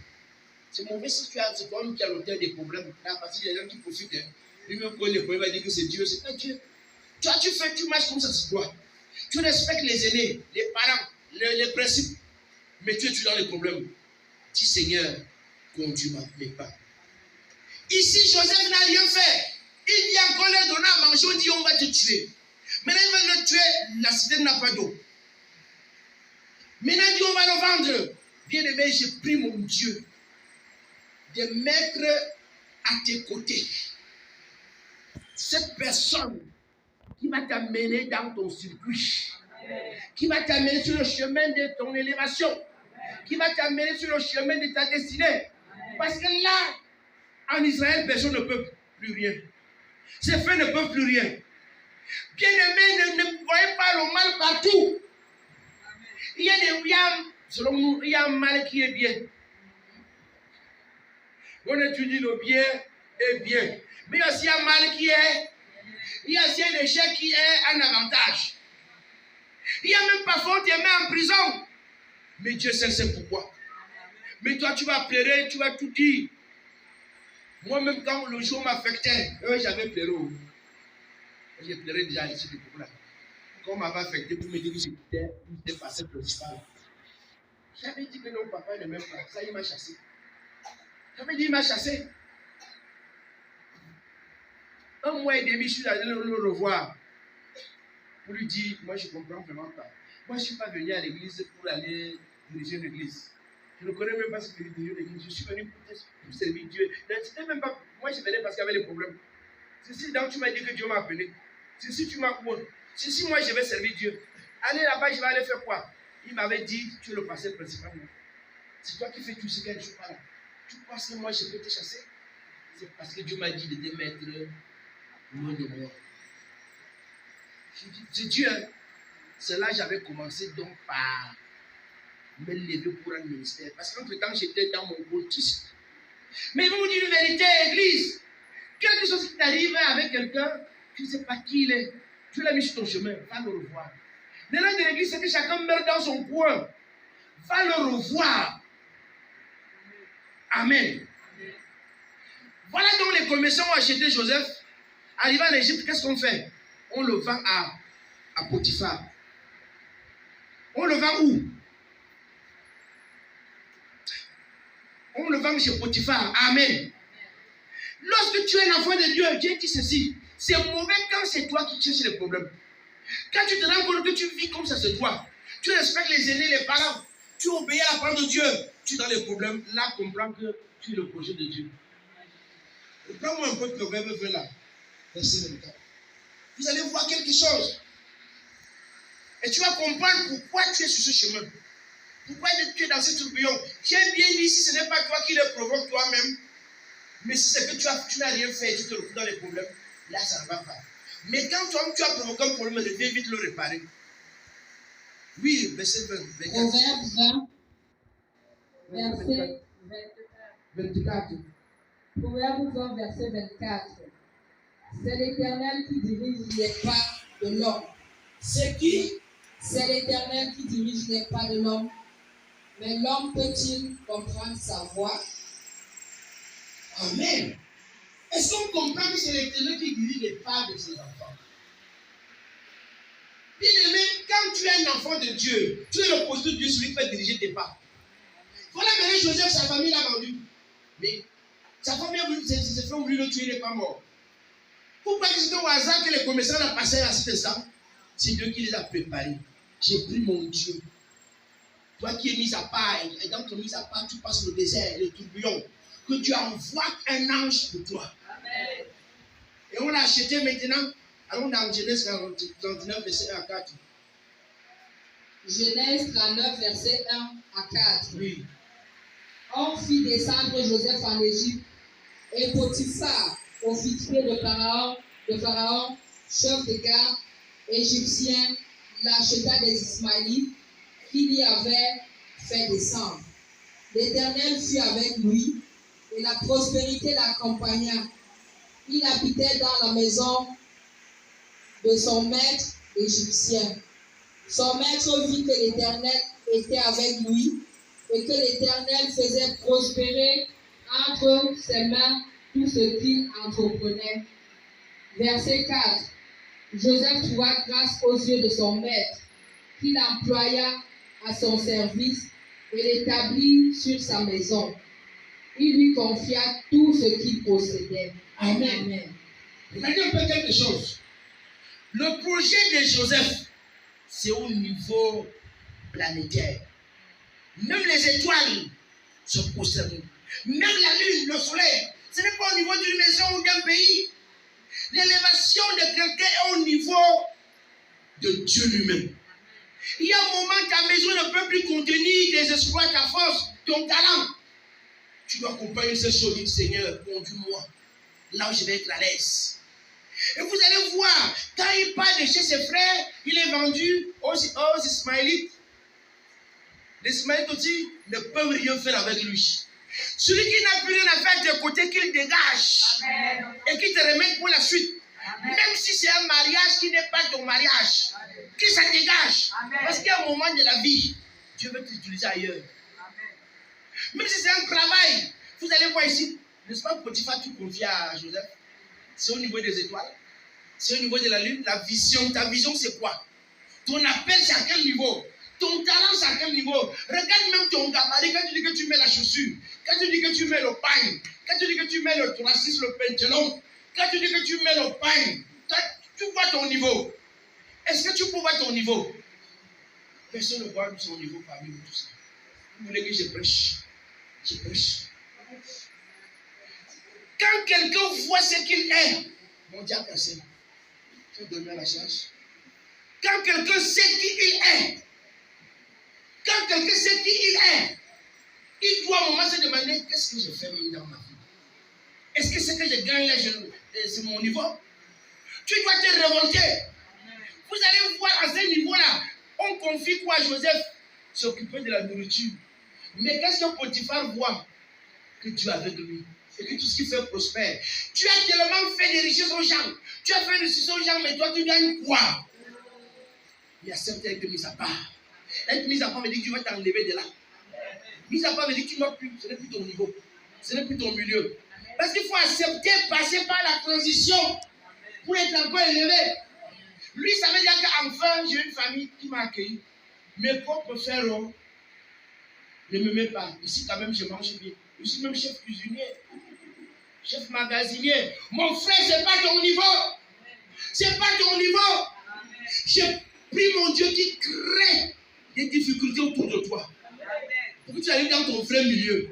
A: c'est mauvais si c'est toi-même qui as l'auteur des problèmes. Là, parce qu'il y a des gens qui profitent. Lui-même, quand il va dire que c'est Dieu, c'est pas Dieu. Toi, tu marches comme ça, c'est toi. Tu respectes les aînés, les parents, les principes. Mais tu es dans les problèmes. Dis Seigneur, conduis-moi, mais pas. Ici, Joseph n'a rien fait. Il vient encore leur donner à manger, on dit on va te tuer. Maintenant, ils veulent le tuer, la cité n'a pas d'eau. Maintenant, il dit on va le vendre. Bien aimé, j'ai pris mon Dieu de mettre à tes côtés cette personne qui va t'amener dans ton circuit, qui va t'amener sur le chemin de ton élévation, qui va t'amener sur le chemin de ta destinée. Parce que là, en Israël, personne ne peut plus rien. Ces frères ne peuvent plus rien. Bien-aimés, ne voyez pas le mal partout. Selon nous, il y a un mal qui est bien. On étudie le bien et bien. Mais il y a aussi un mal qui est. Il y a aussi un échec qui est un avantage. Il y a même parfois on te met en prison. Mais Dieu sait pourquoi. Mais toi, tu vas pleurer, tu vas tout dire. Moi-même, quand le jour m'affectait, j'avais pleuré. J'ai pleuré déjà ici depuis là. Quand on m'avait affecté pour me dire que j'étais passé principal. J'avais dit que non, papa ne m'aime pas. Ça, il m'a chassé. J'avais dit, il m'a chassé. Un mois et demi, je suis allé le revoir. Pour lui dire, moi, je ne comprends vraiment pas. Moi, je ne suis pas venu à l'église pour aller diriger l'église. Je ne connais même pas ce que veut diriger l'église. Je suis venu pour servir Dieu. C'était même pas. Moi, je venais parce qu'il y avait des problèmes. C'est si donc tu m'as dit que Dieu m'a appelé. C'est si tu m'as couru. C'est si moi, je vais servir Dieu. Allez là-bas, je vais aller faire quoi? Il m'avait dit, tu es le pasteur principal. C'est toi qui fais tout ce qu'elle ne joue pas là. Tu penses que moi, je peux te chasser? C'est parce que Dieu m'a dit de te mettre loin de moi. C'est Dieu. Hein? C'est là que j'avais commencé donc par me lever pour un ministère. Parce qu'entre-temps, j'étais dans mon cultisme. Mais ils vont vous dire une vérité, Église. Quelque chose qui t'arrive avec quelqu'un, tu ne sais pas qui il est. Tu l'as mis sur ton chemin, va le revoir. L'élan de l'Église, c'est que chacun meurt dans son coin. va le revoir. Amen. Voilà donc les commerçants ont acheté Joseph. Arrivé en Égypte, qu'est-ce qu'on fait? On le vend à Potiphar. On le vend où? On le vend chez Potiphar. Amen. Lorsque tu es un enfant de Dieu, Dieu dit ceci. C'est mauvais quand c'est toi qui cherches les problèmes. Quand tu te rends compte que tu vis comme ça, c'est toi. Tu respectes les aînés, les parents. Tu obéis à la parole de Dieu. Tu es dans les problèmes. Là, comprends que tu es le projet de Dieu. Prends-moi un peu de Proverbe 20 là. Verset 24. Vous allez voir quelque chose. Et tu vas comprendre pourquoi tu es sur ce chemin. Pourquoi tu es dans ce tourbillon. J'aime bien dit, si ce n'est pas toi qui le provoque toi-même, mais si c'est que tu n'as rien fait et tu te retrouves dans les problèmes, là, ça ne va pas. Mais quand toi, tu as provoqué un problème, viens vite le réparer. Oui, verset 20.
B: Proverbe 20, verset
A: 24.
B: Proverbe 20, verset 24. C'est l'Éternel qui dirige les pas de l'homme.
A: C'est qui?
B: C'est l'Éternel qui dirige les pas de l'homme. Mais l'homme peut-il comprendre sa voie?
A: Amen. Est-ce qu'on comprend que c'est l'Éternel qui dirige les pas de ses enfants? Bien aimé, quand tu es un enfant de Dieu, tu es le projet de Dieu, celui qui peut diriger tes pas. Voilà maintenant Joseph, sa famille l'a vendu. Mais sa famille a voulu, ses frères ont voulu le tuer, il n'est pas mort. Pourquoi c'est au hasard que les commerçants l'ont passé à cet instant? C'est Dieu qui les a préparés. J'ai pris mon Dieu. Toi qui es mis à part, et dans ton mis à part, tu passes le désert, le tourbillon. Que Dieu envoie un ange pour toi. Amen. Et on l'a acheté maintenant. Allons dans Genèse 39, verset 1 à 4.
B: Genèse 39, verset 1 à 4.
A: Oui.
B: On fit descendre Joseph en Égypte, et Potiphar, officier de Pharaon, chef de garde égyptien, l'acheta des Ismaélites qu'il y avait fait descendre. L'Éternel fut avec lui, et la prospérité l'accompagna. Il habitait dans la maison de son maître égyptien. Son maître vit que l'Éternel était avec lui et que l'Éternel faisait prospérer entre ses mains tout ce qu'il entreprenait. Verset 4. Joseph trouva grâce aux yeux de son maître, qu'il employa à son service et l'établit sur sa maison. Il lui confia tout ce qu'il possédait.
A: Amen.
B: Amen.
A: Regardez un peu quelque chose. Le projet de Joseph, c'est au niveau planétaire. Même les étoiles sont concernées. Même la lune, le soleil, ce n'est pas au niveau d'une maison ou d'un pays. L'élévation de quelqu'un est au niveau de Dieu lui-même. Il y a un moment, ta maison ne peut plus contenir tes exploits, ta force, ton talent. Tu dois accompagner ce solide, Seigneur, conduis-moi là où je vais être à l'aise. Et vous allez voir, quand il part de chez ses frères, il est vendu aux Ismaélites. Les Ismaélites aussi ne peuvent rien faire avec lui. Celui qui n'a plus rien à faire de côté, qu'il dégage. Amen. Et qu'il te remette pour la suite. Amen. Même si c'est un mariage qui n'est pas ton mariage, qu'il ça dégage. Amen. Parce qu'il y a un moment de la vie, Dieu veut t'utiliser ailleurs. Amen. Même si c'est un travail, vous allez voir ici, n'est-ce pas, Potiphar, tu confies à Joseph? C'est au niveau des étoiles, c'est au niveau de la lune, la vision. Ta vision, c'est quoi? Ton appel, c'est à quel niveau? Ton talent, c'est à quel niveau? Regarde même ton gabarit. Quand tu dis que tu mets la chaussure, quand tu dis que tu mets le pain, quand tu dis que tu mets le thoracis, le pantalon, quand tu dis que tu mets le pain, tu vois ton niveau. Est-ce que tu peux voir ton niveau? Personne ne voit son niveau parmi nous tous. Vous voulez que je prêche? Je prêche. Quand quelqu'un voit ce qu'il est, mon Dieu a cassé. Je vais donner la charge. Quand quelqu'un sait qui il est, quand quelqu'un sait qui il est, il doit à un moment se demander qu'est-ce que je fais dans ma vie. Est-ce que ce que je gagne là, c'est mon niveau? Tu dois te révolter. Vous allez voir à ce niveau-là, on confie quoi à Joseph? S'occuper de la nourriture. Mais qu'est-ce que Potiphar voit? Que Dieu est avec lui. Et que tout ce qu'il fait prospère. Tu as tellement fait des richesses aux gens. Tu as fait des richesses aux gens, mais toi tu gagnes quoi? Il y a certains qui sont mis à part. Être mis à part veut dire que tu vas t'enlever de là. Mis à part me dire que tu n'as plus, ce n'est plus ton niveau. Ce n'est plus ton milieu. Parce qu'il faut accepter, passer par la transition pour être encore élevé. Lui, ça veut dire qu'enfin, j'ai une famille qui m'a accueilli. Mes propres frères ne m'aimaient pas. Ici, quand même, je mange bien. Je suis même chef cuisinier, chef magasinier. Mon frère, ce n'est pas ton niveau. Ce n'est pas ton niveau. J'ai pris mon Dieu qui crée des difficultés autour de toi. Pour que tu arrives dans ton vrai milieu.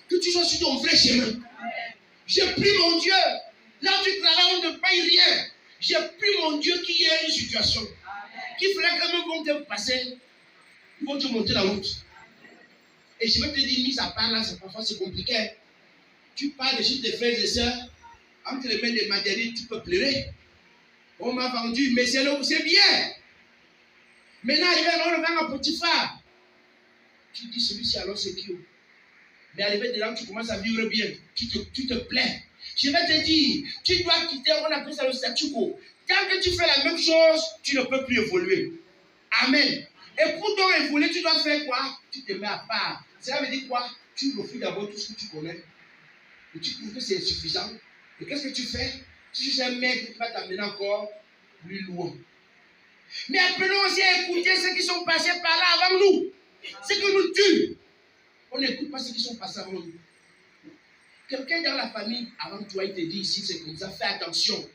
A: Que tu sois sur ton vrai chemin. J'ai pris mon Dieu. Là où tu travailles, on ne paye rien. J'ai pris mon Dieu qui est une situation. Qui fera que même vont te passer. Ils vont te monter la route. Et je vais te dire, mis à part là, parfois c'est compliqué. Tu parles de chez tes frères et sœurs. Entre les mains des matériels, tu peux pleurer. On m'a vendu, mais c'est bien. Maintenant, arrivé à le vendre à Potiphar. Tu dis, celui-ci alors c'est qui? Mais arrivé de là, tu commences à vivre bien. Tu te plais. Je vais te dire, tu dois quitter, on appelle ça le statu quo. Tant que tu fais la même chose, tu ne peux plus évoluer. Amen. Et pour donc évoluer, tu dois faire quoi? Tu te mets à part. Cela veut dire quoi? Tu refuses d'abord tout ce que tu connais. Et tu trouves que c'est insuffisant. Et qu'est-ce que tu fais? Tu cherches un mec qui va t'amener encore plus loin. Mais apprenons aussi à écouter ceux qui sont passés par là avant nous. Ce qui nous tue. On n'écoute pas ceux qui sont passés avant nous. Quelqu'un dans la famille, avant toi, il te dit ici, c'est comme ça, fais attention.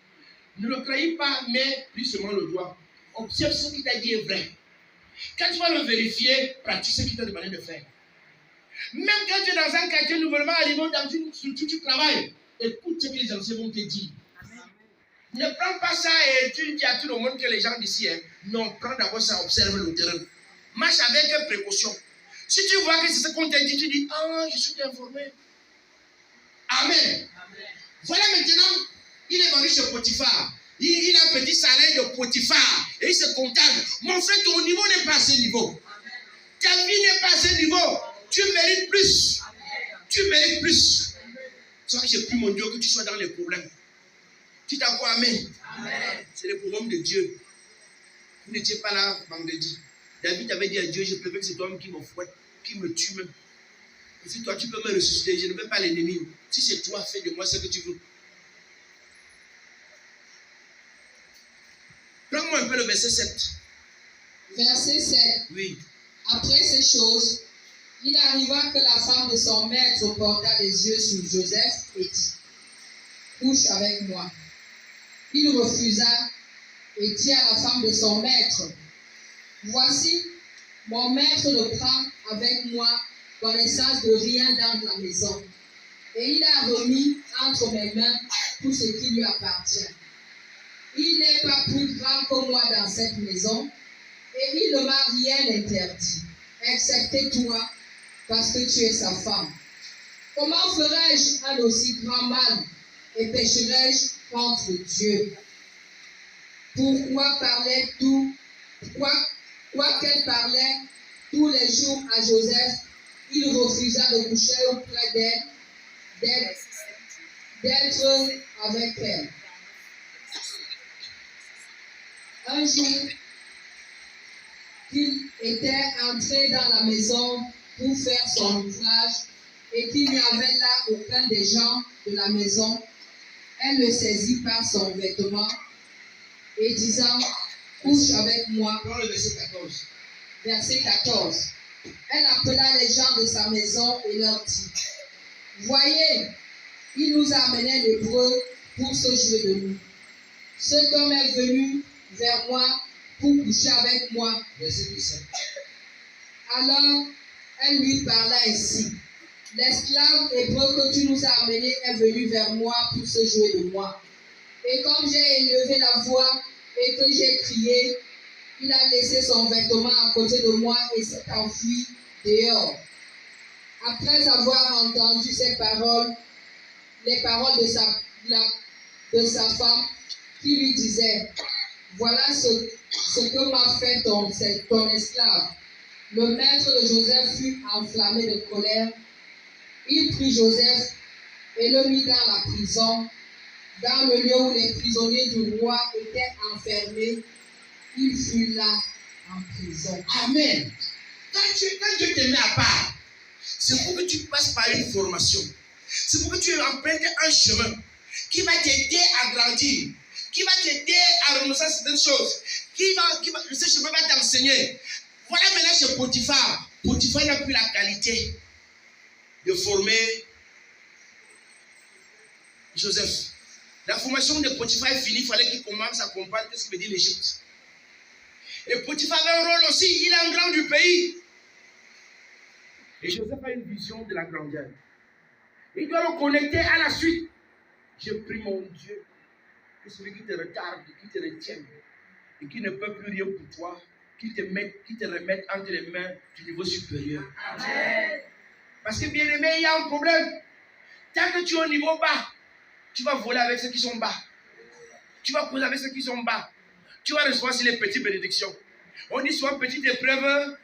A: Ne le trahis pas, mais plus seulement le doigt. Observe ce qu'il t'a dit est vrai. Quand tu vas le vérifier, pratique ce qu'il t'a demandé de faire. Même quand tu es dans un quartier nouvellement arrivé, dans une structure, tu travailles, écoute ce que les anciens vont te dire. Ne prends pas ça et tu dis à tout le monde que les gens d'ici, non, prends d'abord ça, observe le terrain. Marche avec précaution. Si tu vois que c'est ce qu'on t'a dit, tu dis, ah, je suis informé. Amen. Voilà maintenant, il est venu chez Potiphar. Il a un petit salaire de Potiphar. Et il se comptable. Mon frère, ton niveau n'est pas à ce niveau. Ta vie n'est pas à ce niveau. Tu mérites plus. Tu mérites plus. C'est vrai que j'ai pris mon Dieu que tu sois dans les problèmes. Tu t'as quoi, amen? C'est le problème de Dieu. Vous n'étiez pas là vendredi. David avait dit à Dieu, je préfère que c'est toi qui me fouette, qui me tue même. Et si toi tu peux me ressusciter, je ne veux pas l'ennemi. Si c'est toi, fais de moi ce que tu veux. Prends-moi un peu le verset 7.
B: Verset 7.
A: Oui.
B: Après ces choses, il arriva que la femme de son maître porta les yeux sur Joseph et dit, couche avec moi. Il refusa et dit à la femme de son maître, voici, mon maître ne prend avec moi connaissance de rien dans la maison, et il a remis entre mes mains tout ce qui lui appartient. Il n'est pas plus grand que moi dans cette maison, et il ne m'a rien interdit, excepté toi, parce que tu es sa femme. Comment ferais-je un aussi grand mal, et pécherais-je contre Dieu? Pourquoi qu'elle parlait tous les jours à Joseph, il refusa de coucher auprès d'elle, d'être avec elle. Un jour, qu'il était entré dans la maison pour faire son ouvrage et qu'il n'y avait là aucun des gens de la maison, elle le saisit par son vêtement et disant, couche avec moi. Verset 14. Verset 14. Elle appela les gens de sa maison et leur dit, voyez, il nous a amené l'hébreu pour se jouer de nous. Cet homme est venu vers moi pour coucher avec moi. Verset 17. Alors, elle lui parla ainsi. L'esclave hébreu que tu nous as amené est venu vers moi pour se jouer de moi. Et comme j'ai élevé la voix et que j'ai crié, il a laissé son vêtement à côté de moi et s'est enfui dehors. Après avoir entendu ces paroles, les paroles de sa femme, qui lui disait, voilà ce que m'a fait ton esclave. Le maître de Joseph fut enflammé de colère. Il prit Joseph et le mit dans la prison, dans le lieu où les prisonniers du roi étaient enfermés. Il fut là en prison.
A: Amen. Quand Dieu te met à part, C'est pour que tu passes par une formation. C'est pour que tu empruntes un chemin qui va t'aider à grandir, qui va t'aider à renoncer à certaines choses, ce chemin va t'enseigner. Voilà maintenant chez Potiphar. Potiphar n'a plus la qualité de former Joseph. La formation de Potiphar est finie, il fallait qu'il commence à comprendre ce que veut dire l'Égypte. Et Potiphar a un rôle aussi, il est un grand du pays. Et Joseph a une vision de la grandeur. Il doit le connecter à la suite. Je prie mon Dieu que celui qui te retarde, qui te retienne et qui ne peut plus rien pour toi, qui te remette entre les mains du niveau supérieur. Amen. Parce que bien aimé, il y a un problème. Tant que tu es au niveau bas, tu vas voler avec ceux qui sont bas. Tu vas causer avec ceux qui sont bas. Tu vas recevoir sur les petites bénédictions. On dit souvent petite épreuve.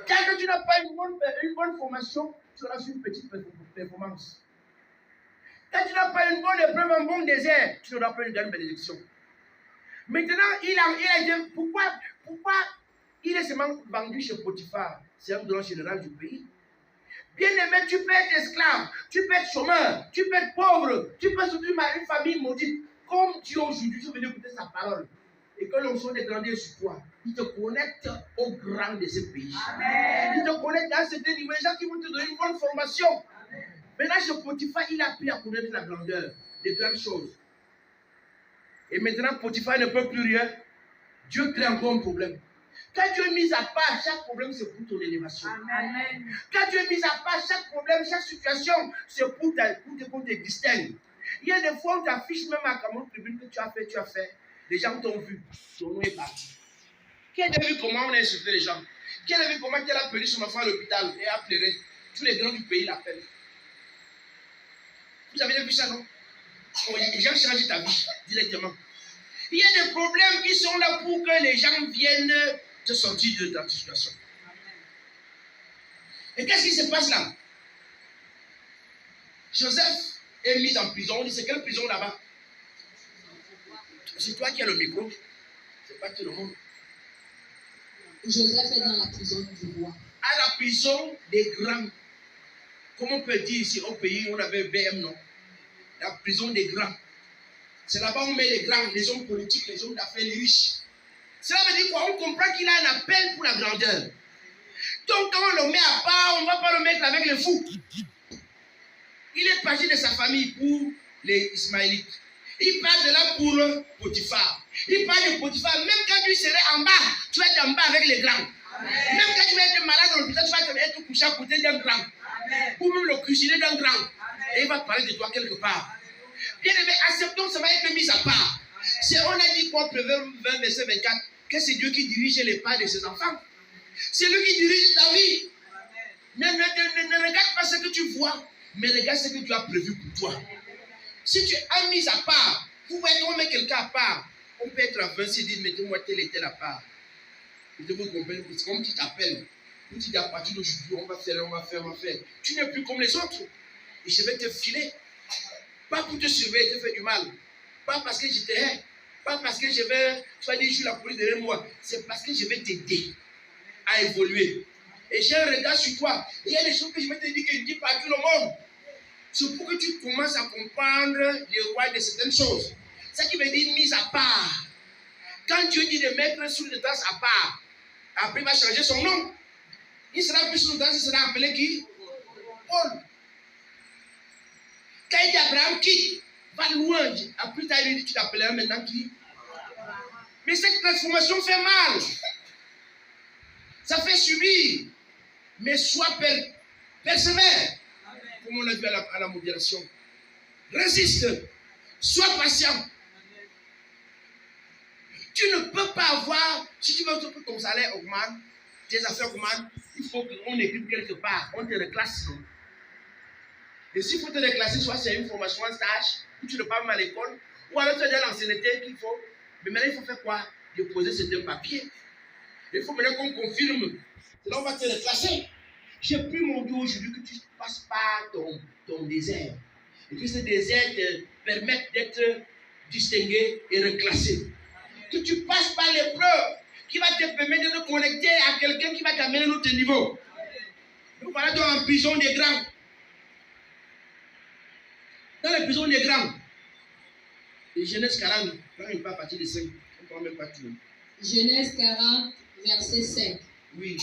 A: Tant que tu n'as pas une bonne formation, tu auras sur une petite performance. Quand tu n'as pas une bonne épreuve, un bon désert, tu n'auras pas une grande bénédiction. Maintenant, il a dit, pourquoi il est seulement vendu chez Potiphar? C'est un grand général du pays. Bien aimé, tu peux être esclave, tu peux être chômeur, tu peux être pauvre, tu peux soutenir une famille maudite. Comme Dieu aujourd'hui, tu veux écouter sa parole. Et que l'onction de grandir sur toi, il te connecte au grand de ce pays. Amen. Il te connecte à ce niveau. Les gens qui vont te donner une bonne formation. Amen. Maintenant, chez Potiphar, il a appris à connaître la grandeur, des grandes choses. Et maintenant, Potiphar ne peut plus rien. Dieu crée encore un problème. Quand Dieu est mis à part, chaque problème, c'est pour ton élévation. Amen. Quand Dieu est mis à part, chaque problème, chaque situation, c'est pour te distinguer. Il y a des fois où tu affiches même à Cameroun Tribune que tu as fait. Les gens t'ont vu. Ton nom est parti. Qui a vu comment on a insulté les gens? Qui a vu comment elle a appelé son enfant à l'hôpital et a pleuré? Tous les grands du pays l'appellent. Vous avez vu ça, non? Les gens changent ta vie directement. Il y a des problèmes qui sont là pour que les gens viennent te sortir de ta situation. Et qu'est-ce qui se passe là? Joseph est mis en prison. On dit, c'est quelle prison là-bas? C'est toi qui as le micro. C'est pas tout le monde.
B: Joseph est dans la prison du roi.
A: À la prison des grands. Comment on peut dire ici au pays, on avait BM, non? La prison des grands. C'est là-bas où on met les grands, les hommes politiques, les hommes d'affaires, les riches. Cela veut dire quoi? On comprend qu'il a un appel pour la grandeur. Donc quand on le met à part, on ne va pas le mettre avec les fous. Il est parti de sa famille pour les Ismaélites. Il part de là pour Potiphar. Il part de Potiphar. Même quand tu serais en bas, tu vas être en bas avec les grands. Amen. Même quand tu vas être malade dans l'hôpital, tu vas être couché à côté d'un grand. Amen. Ou même le cuisiner d'un grand. Amen. Et il va parler de toi quelque part. Bien aimé, acceptons, ça va être mis à part. On a dit quoi, Proverbe 20, verset 24, que c'est Dieu qui dirige les pas de ses enfants. C'est lui qui dirige ta vie. Ne regarde pas ce que tu vois, mais regarde ce que Dieu a prévu pour toi. Si tu as mis à part, vous voyez qu'on met quelqu'un à part, on peut être à 26 et dire, mettez-moi tel et tel à part. Et vous comprenez, c'est comme tu t'appelles. Tu dis, à partir d'aujourd'hui, on va faire. Tu n'es plus comme les autres. Et je vais te filer. Pas pour te surveiller, te faire du mal. Pas parce que je te hais. Pas parce que tu vas dire, je suis la police derrière moi. C'est parce que je vais t'aider à évoluer. Et j'ai un regard sur toi. Et il y a des choses que je vais te dire que je dis pas à tout le monde. C'est pour que tu commences à comprendre les rois de certaines choses. Ça qui veut dire mise à part. Quand Dieu dit de mettre sous le trace à part, après il va changer son nom. Il sera plus sous le trace, il sera appelé qui? Paul. Quand il dit Abraham quitte, va loin. Après tu dit tu t'appelleras maintenant qui? Mais cette transformation fait mal. Ça fait subir. Mais sois persévère. Comme on l'a vu à la modération. Résiste. Sois patient. Tu ne peux pas avoir, si tu veux que ton salaire augmente, tes affaires augmentent, il faut qu'on écrive quelque part, on te reclasse. Et s'il faut te reclasser, soit c'est une formation, un stage, ou tu ne parles pas à l'école, ou alors tu as déjà l'ancienneté qu'il faut. Mais maintenant, il faut faire quoi? Déposer certains papiers. Il faut maintenant qu'on confirme. Là, on va te reclasser. J'ai pris mon Dieu aujourd'hui que tu passes par ton désert. Et que ce désert te permette d'être distingué et reclassé. Que tu passes par l'épreuve qui va te permettre de te connecter à quelqu'un qui va t'amener à un autre niveau. Nous voilà dans la prison des grands. Dans la prison des grands. Et Genèse 40, quand il part à partir de 5, on ne prend même pas tout.
B: Genèse 40, verset 5.
A: Oui.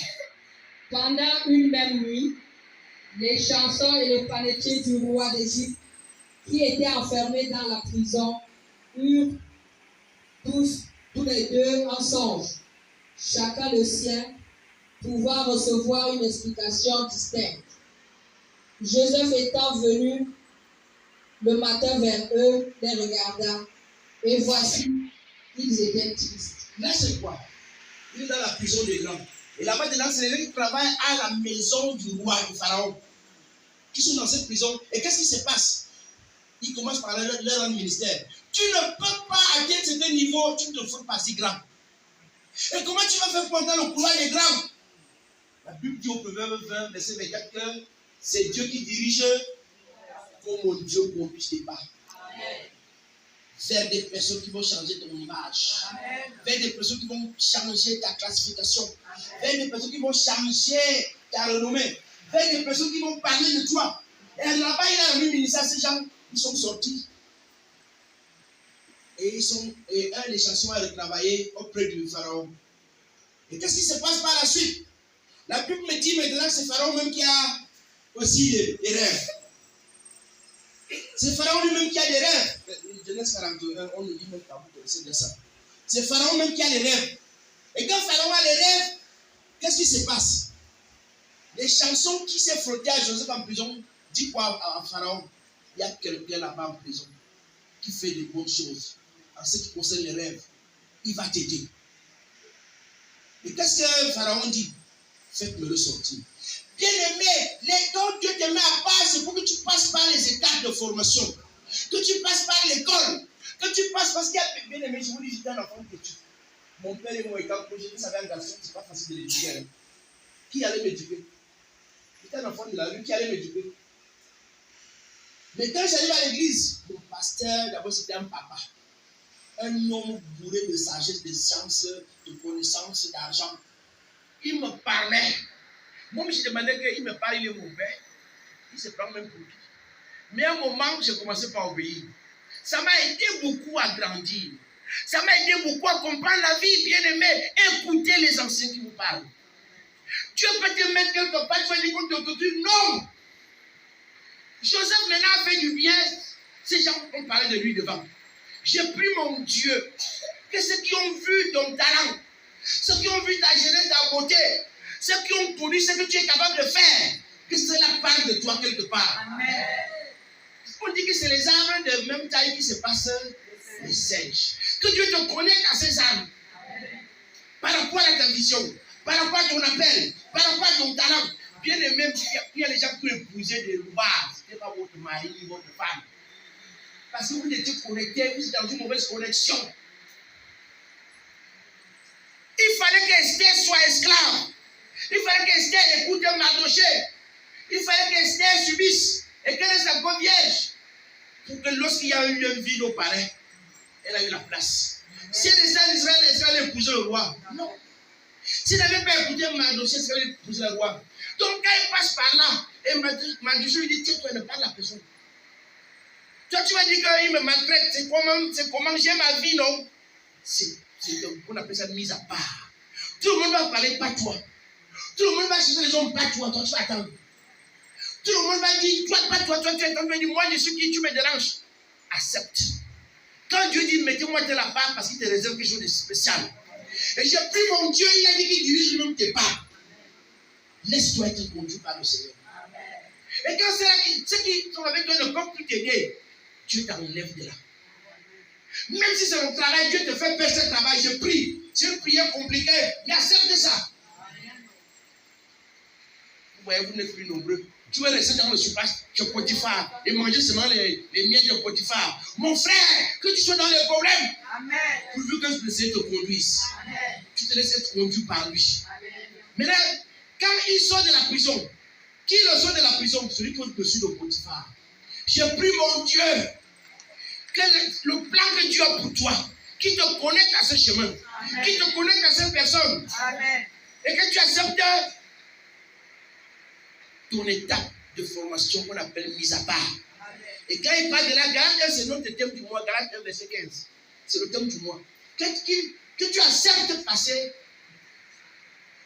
B: Pendant une même nuit, les chansons et les panetiers du roi d'Égypte, qui étaient enfermés dans la prison, eurent tous les deux un songe, chacun le sien, pouvant recevoir une explication distincte. Joseph étant venu le matin vers eux, les regarda, et voici, ils étaient tristes.
A: Là, c'est quoi? Il est dans la prison des grands. Et là-bas, dedans, c'est les gens qui travaillent à la maison du roi, du pharaon, qui sont dans cette prison. Et qu'est-ce qui se passe? Ils commencent par leur ministère. Tu ne peux pas atteindre certain niveau, tu ne te fais pas si grand. Et comment tu vas faire pour entrer le couloir des grands? La Bible dit au Proverbe 20, verset 24, que c'est Dieu qui dirige comme mon Dieu ne pas. Vers des personnes qui vont changer ton image. Vers des personnes qui vont changer ta classification. Vers des personnes qui vont changer ta renommée. Vers des personnes qui vont parler de toi. Et là-bas, il a un ministère, ces gens, ils sont sortis. Et un des chansons a retravaillé auprès du pharaon. Et qu'est-ce qui se passe par la suite? La Bible me dit maintenant que c'est Pharaon même qui a aussi des rêves. C'est Pharaon lui-même qui a des rêves. Genèse 41, on nous dit même quand vous connaissez bien ça. C'est Pharaon même qui a les rêves. Et quand Pharaon a les rêves, qu'est-ce qui se passe? Les chansons qui s'est frotté à Joseph en prison, dit quoi à Pharaon? Il y a quelqu'un là-bas en prison qui fait des bonnes choses. En ce qui concerne les rêves, il va t'aider. Et qu'est-ce que Pharaon dit? Faites-me-le sortir. Bien-aimé, quand Dieu te met à part, c'est pour que tu passes par les étapes de formation. Que tu passes par l'école. Que tu passes parce qu'il y a... Bien-aimé, je vous dis, j'étais un enfant petit. Mon père et moi, étant projet, je savais un garçon, c'est pas facile de l'éduquer. Qui allait m'éduquer? J'étais un enfant de la rue, qui allait m'éduquer? Mais quand j'arrive à l'église, mon pasteur, d'abord, c'était un papa. Un homme bourré de sagesse, de science, de connaissance, d'argent. Il me parlait. Moi, je demandais qu'il me parle, il est mon père. Il se prend même pour qui. Mais à un moment, j'ai commencé par obéir. Ça m'a aidé beaucoup à grandir. Ça m'a aidé beaucoup à comprendre la vie, bien aimé. Écoutez les anciens qui vous parlent. Dieu peut te mettre quelque part, tu vas dire qu'on t'autorise. Non! Joseph maintenant a fait du bien. Ces gens ont parlé de lui devant. J'ai pris mon Dieu. Que ceux qui ont vu ton talent, ceux qui ont vu ta jeunesse, ta beauté, ceux qui ont connu ce que tu es capable de faire, que cela parle de toi quelque part. Amen. On dit que c'est les arbres de même taille qui se passent les singes. Que Dieu te connecte à ces arbres. Par rapport à ta vision, par rapport à ton appel, par rapport à ton talent. Bien aimé, il y a les gens qui ont épousé des loupards. Ce n'était pas votre mari ni votre femme. Parce que vous étiez connectés, vous êtes dans une mauvaise connexion. Il fallait qu'Esther soit esclave. Il fallait qu'Esther écoute Mardoché. Il fallait qu'Esther subisse et qu'elle reste encore vierge. Pour que lorsqu'il y a eu un vide au palais, elle a eu la place. Si elle était en Israël, est-ce qu'elle allait épouser le roi? Non. Si elle n'avait pas écouté Mardoché, est-ce qu'elle allait épouser le roi? Donc quand elle passe par là, et Mardoché lui dit, tiens, toi, ne parle à la personne. Toi, tu vas dire qu'il me maltraite. C'est comment j'ai ma vie, non? On appelle ça mise à part. Tout le monde va parler, pas toi. Tout le monde va chercher les hommes, pas toi. Toi, tu vas attendre. Tout le monde va dire, toi, pas toi, toi, tu es en train de dire, moi, je suis qui, tu me déranges. Accepte. Quand Dieu dit, mettez-moi de la part parce qu'il te réserve quelque chose de spécial. Et j'ai pris mon Dieu, il a dit qu'il dirige lui-même tes pas. Laisse-toi être conduit par le Seigneur. Et quand ceux qui sont avec toi ne peuvent plus t'aider, Dieu t'enlève de là. Même si c'est mon travail, Dieu te fait faire ce travail, je prie. C'est une prière compliquée, mais accepte ça. Vous voyez, vous n'êtes plus nombreux. Tu vas rester dans le surface chez Potiphar et manger seulement les miens de Potiphar. Mon frère, que tu sois dans les problèmes, amen, pourvu que le Seigneur te conduise. Amen. Tu te laisses être conduit par lui. Amen. Maintenant, quand il sort de la prison, qui le sort de la prison? Celui qui est au-dessus de Potiphar. J'ai pris mon Dieu, que le plan que Dieu a pour toi, qui te connecte à ce chemin, amen, qui te connecte à cette personne, amen, et que tu acceptes ton étape de formation qu'on appelle mise à part. Et quand il parle de la Galate 1, c'est notre thème du mois, Galate 1, verset 15. C'est le thème du mois. Que tu acceptes de passer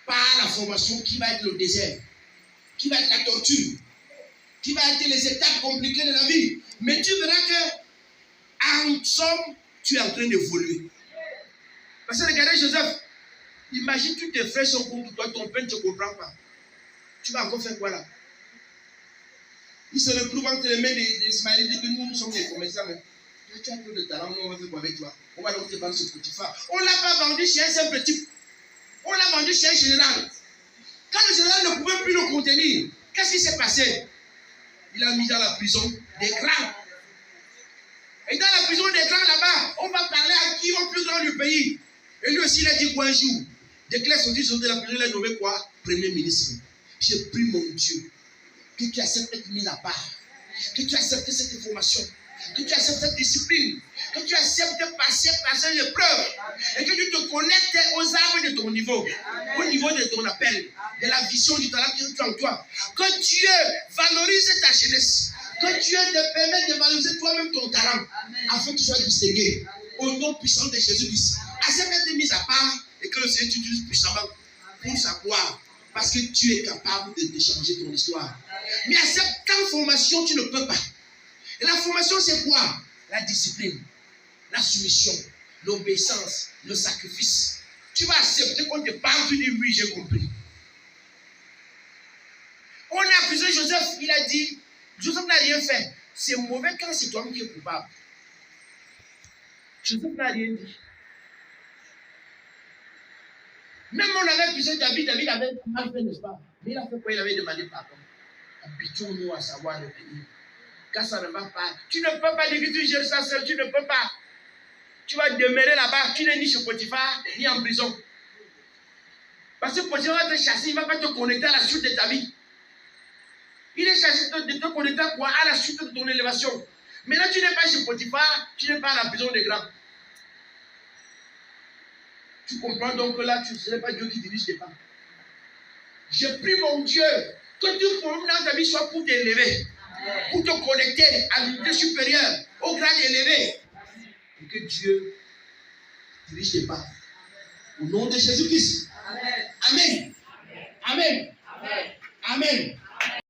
A: par la formation qui va être le désert, qui va être la torture, qui va être les étapes compliquées de la vie. Mais tu verras que, en somme, tu es en train d'évoluer. Parce que regardez Joseph, imagine tous tes frères sont contre toi, ton père ne te comprend pas. Tu vas encore faire quoi là? Il se retrouve entre les mains d'Ismaël, il dit que nous sommes des commerçants. Mais tu as peu de talent, nous on va faire quoi avec toi? On va donc te vendre ce petit phare. On ne l'a pas vendu chez un simple type. On l'a vendu chez un général. Quand le général ne pouvait plus le contenir, qu'est-ce qui s'est passé? Il a mis dans la prison des grands. Et dans la prison des grands là-bas, on va parler à qui au plus grand du pays. Et lui aussi, il a dit quoi un jour? Dès qu'il est sorti de la prison, il a nommé quoi? Premier ministre. J'ai pris mon Dieu. Que tu acceptes d'être mis à part. Que tu acceptes cette information. Que tu acceptes cette discipline. Que tu acceptes de passer par cette épreuve. Et que tu te connectes aux armes de ton niveau. Au niveau de ton appel. De la vision du talent que tu as en toi. Que Dieu valorise ta jeunesse. Que Dieu te permette de valoriser toi-même ton talent. Afin que tu sois distingué. Au nom puissant de Jésus-Christ. Accepte d'être mis à part. Et que le Seigneur t'utilise puissamment pour sa gloire. Parce que tu es capable de changer ton histoire. Mais acceptant formation, tu ne peux pas. Et la formation, c'est quoi? La discipline, la soumission, l'obéissance, le sacrifice. Tu vas accepter qu'on te parle, tu dis oui, j'ai compris. On a accusé Joseph, il a dit, Joseph n'a rien fait. C'est mauvais quand c'est toi qui es coupable. Joseph n'a rien dit. Même on avait accusé David avait mal fait, n'est-ce pas? Mais il a fait quoi? Il avait demandé pardon. Habituons-nous à savoir le pays. Quand ça ne va pas, tu ne peux pas dire que tu gères ça seul, tu ne peux pas. Tu vas demeurer là-bas, tu n'es ni chez Potiphar, ni en prison. Parce que Potiphar va te chasser, il ne va pas te connecter à la suite de ta vie. Il est chassé de te connecter à quoi? À la suite de ton élévation. Maintenant, tu n'es pas chez Potiphar, tu n'es pas à la prison des grands. Tu comprends donc que là, ce n'est pas Dieu qui dirige tes pas. Je prie mon Dieu que tout problème dans ta vie soit pour t'élever, pour te connecter à l'unité supérieure, au grade élevé. Et que Dieu dirige tes pas. Au nom de Jésus-Christ. Amen. Amen. Amen. Amen.